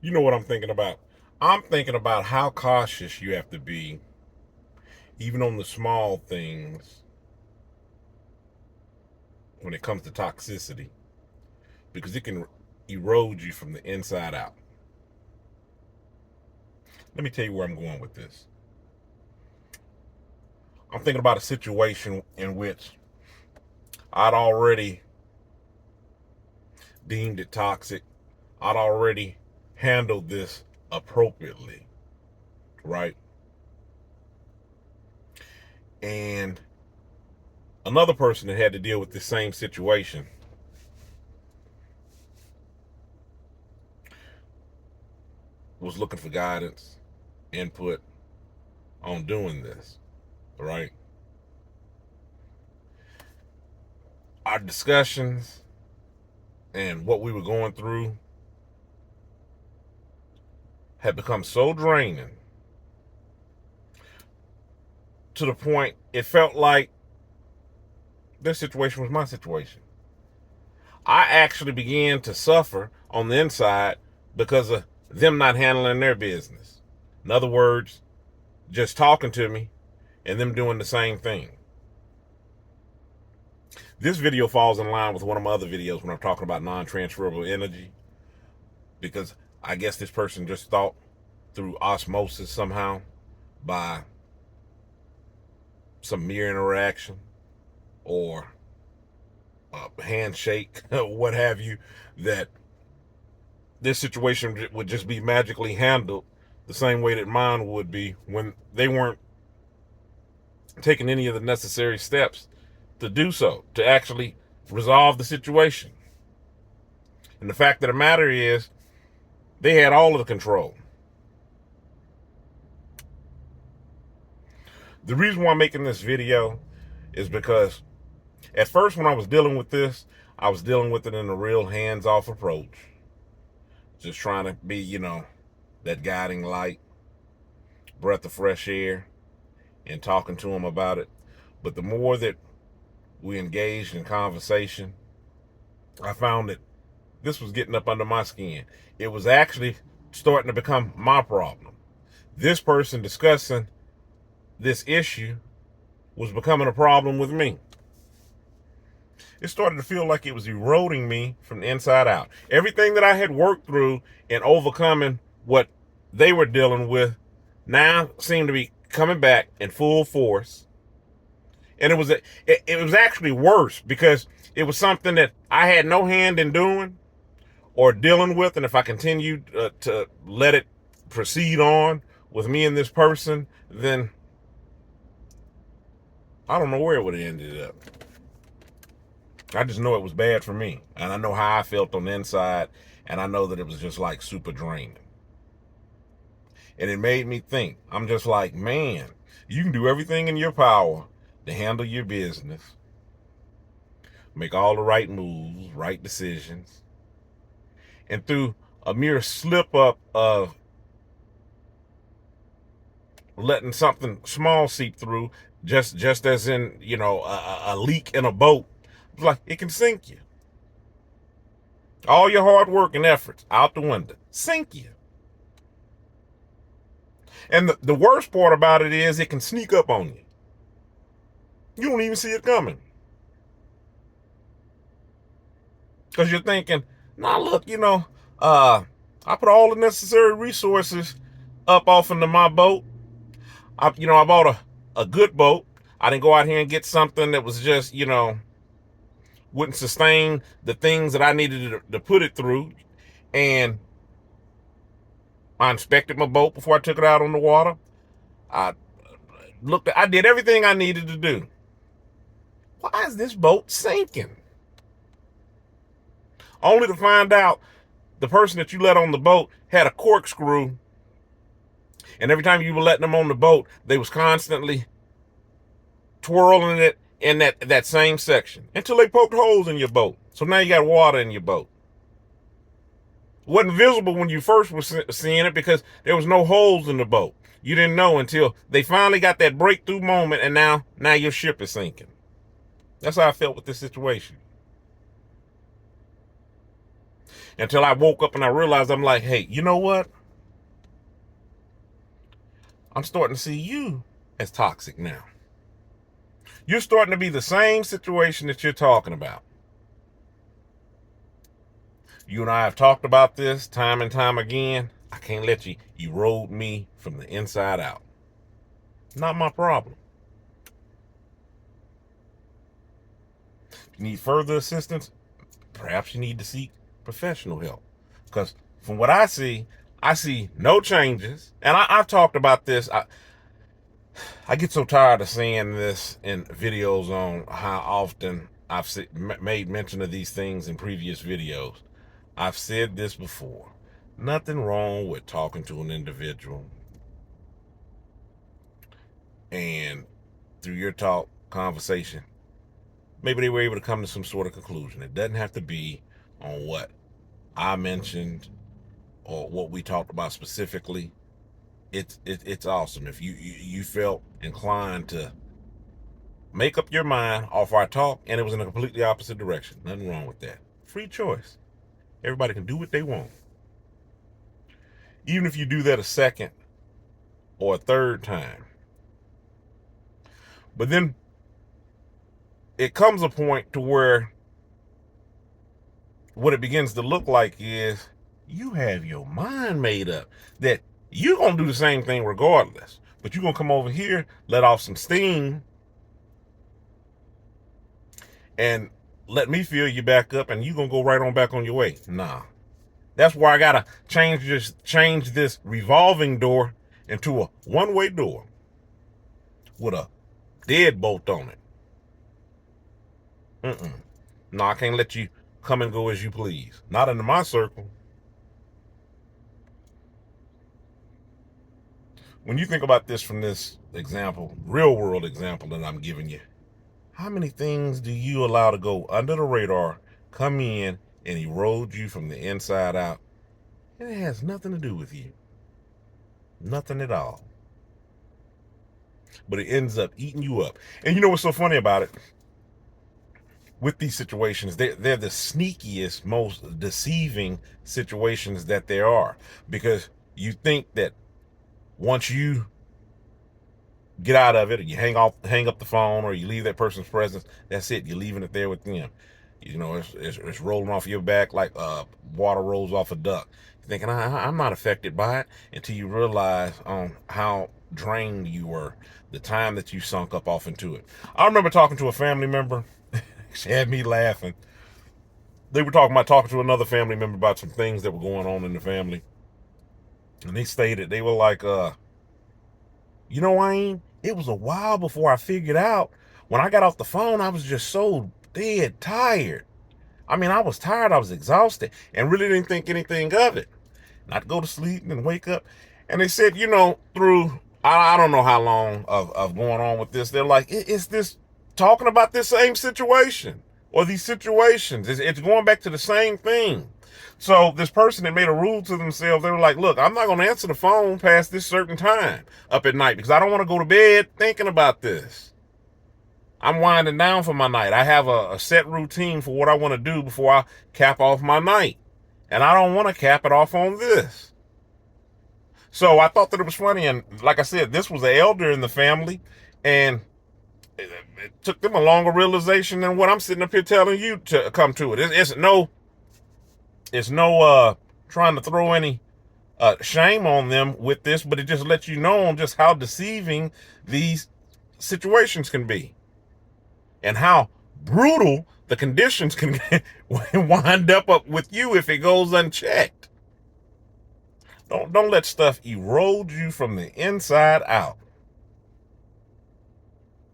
You know what I'm thinking about? I'm thinking about how cautious you have to be, even on the small things, when it comes to toxicity, because it can erode you from the inside out. Let me tell you where I'm going with this. I'm thinking about a situation in which I'd already deemed it toxic. I'd already handled this appropriately, right? And another person that had to deal with the same situation was looking for guidance, input on doing this, right? Our discussions and what we were going through had become so draining to the point it felt like this situation was my situation. I actually began to suffer on the inside because of them not handling their business. In other words, just talking to me and them doing the same thing. This video falls in line with one of my other videos when I'm talking about non-transferable energy, because I guess this person just thought through osmosis somehow, by some mere interaction or a handshake, what have you, that this situation would just be magically handled the same way that mine would be, when they weren't taking any of the necessary steps to do so, to actually resolve the situation. And the fact of the matter is, they had all of the control. The reason why I'm making this video is because at first when I was dealing with this, I was dealing with it in a real hands-off approach. Just trying to be, that guiding light, breath of fresh air, and talking to them about it. But the more that we engaged in conversation, I found that this was getting up under my skin. It was actually starting to become my problem. This person discussing this issue was becoming a problem with me. It started to feel like it was eroding me from the inside out. Everything that I had worked through in overcoming what they were dealing with now seemed to be coming back in full force. And it was actually worse, because it was something that I had no hand in doing or dealing with. And if I continued to let it proceed on with me and this person, then I don't know where it would have ended up. I just know it was bad for me. And I know how I felt on the inside. And I know that it was just like super draining. And it made me think. I'm just like, man, you can do everything in your power to handle your business, make all the right moves, right decisions. And through a mere slip up of letting something small seep through, just as in, a leak in a boat, it's like it can sink you. All your hard work and efforts out the window, sink you. And the worst part about it is it can sneak up on you. You don't even see it coming. Because you're thinking, nah, look, I put all the necessary resources up off into my boat. I bought a good boat. I didn't go out here and get something that was just, wouldn't sustain the things that I needed to put it through. And I inspected my boat before I took it out on the water. I did everything I needed to do. Why is this boat sinking? Only to find out the person that you let on the boat had a corkscrew, and every time you were letting them on the boat, they was constantly twirling it in that same section until they poked holes in your boat. So now you got water in your boat. It wasn't visible when you first were seeing it because there was no holes in the boat. You didn't know until they finally got that breakthrough moment, and now your ship is sinking. That's how I felt with this situation. Until I woke up and I realized, I'm like, hey, you know what? I'm starting to see you as toxic now. You're starting to be the same situation that you're talking about. You and I have talked about this time and time again. I can't let you erode me from the inside out. Not my problem. If you need further assistance, perhaps you need to seek professional help. Because from what I see no changes. And I've talked about this. I get so tired of seeing this in videos on how often I've made mention of these things in previous videos. I've said this before. Nothing wrong with talking to an individual and through your conversation, maybe they were able to come to some sort of conclusion. It doesn't have to be on what I mentioned or what we talked about specifically. It's awesome if you felt inclined to make up your mind off our talk and it was in a completely opposite direction. Nothing wrong with that. Free choice. Everybody can do what they want. Even if you do that a second or a third time. But then it comes a point to where what it begins to look like is you have your mind made up that you're going to do the same thing regardless. But you're going to come over here, let off some steam, and let me fill you back up, and you're going to go right on back on your way. Nah. That's why I got to change this revolving door into a one-way door with a deadbolt on it. No, I can't let you come and go as you please. Not into my circle. When you think about this from this example, real world example that I'm giving you, how many things do you allow to go under the radar, come in, and erode you from the inside out? And it has nothing to do with you. Nothing at all. But it ends up eating you up. And you know what's so funny about it? With these situations, they're the sneakiest, most deceiving situations that there are. Because you think that once you get out of it, or you hang up the phone, or you leave that person's presence, that's it. You're leaving it there with them. You know, it's rolling off your back like water rolls off a duck. You're thinking, I'm not affected by it, until you realize how drained you were, the time that you sunk up off into it. I remember talking to a family member. She had me laughing. They were talking to another family member about some things that were going on in the family. And they stated, they were like, you know, Wayne, it was a while before I figured out. When I got off the phone, I was just so dead tired. I mean, I was tired, I was exhausted, and really didn't think anything of it. Not go to sleep and wake up. And they said, you know, through, I don't know how long of going on with this, they're like, it's this talking about this same situation or these situations. It's going back to the same thing. So this person that made a rule to themselves, they were like, look, I'm not going to answer the phone past this certain time up at night because I don't want to go to bed thinking about this. I'm winding down for my night. I have a set routine for what I want to do before I cap off my night. And I don't want to cap it off on this. So I thought that it was funny. And like I said, this was an elder in the family. And it took them a longer realization than what I'm sitting up here telling you to come to it. It's no trying to throw any shame on them with this, but it just lets you know just how deceiving these situations can be and how brutal the conditions can wind up with you if it goes unchecked. Don't let stuff erode you from the inside out.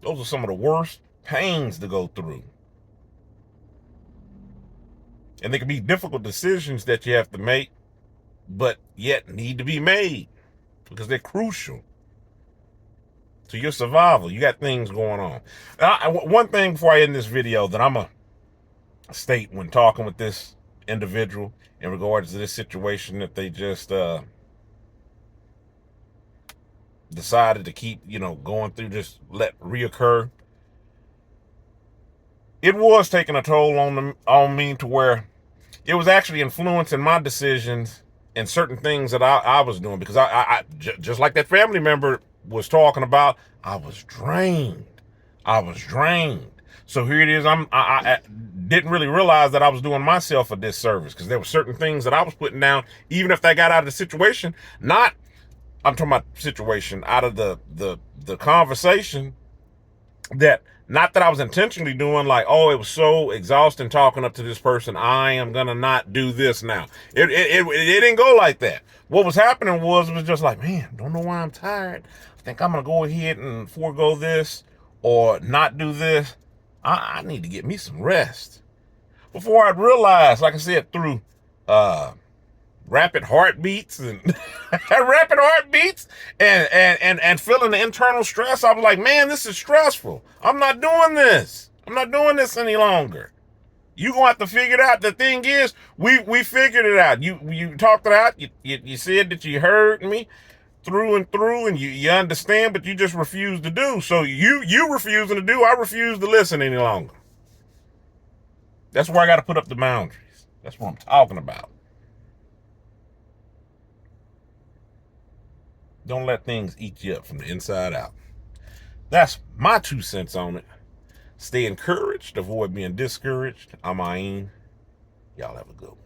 Those are some of the worst pains to go through. And they can be difficult decisions that you have to make, but yet need to be made because they're crucial to your survival. You got things going on. One thing before I end this video that I'm going to state when talking with this individual in regards to this situation that they just decided to keep, going through, just let reoccur. It was taking a toll on me to where it was actually influencing my decisions and certain things that I was doing, because just like that family member was talking about, I was drained. I was drained. So here it is. I didn't really realize that I was doing myself a disservice, because there were certain things that I was putting down, even if they got out of the situation. Not, I'm talking about situation out of the conversation, that not that I was intentionally doing, like, oh, it was so exhausting talking up to this person, I am gonna not do this now. It didn't go like that. What was happening was, it was just like, man, don't know why I'm tired. I think I'm gonna go ahead and forego this or not do this. I need to get me some rest. Before I'd realized, like I said, through rapid heartbeats and rapid heartbeats and feeling the internal stress, I was like, man, this is stressful. I'm not doing this. I'm not doing this any longer. You gonna have to figure it out. The thing is, we figured it out. You talked it out. You said that you heard me through and through, and you understand, but you just refuse to do. So you refusing to do, I refuse to listen any longer. That's where I got to put up the boundaries. That's what I'm talking about. Don't let things eat you up from the inside out. That's my 2 cents on it. Stay encouraged. Avoid being discouraged. I'm Ayin. Y'all have a good one.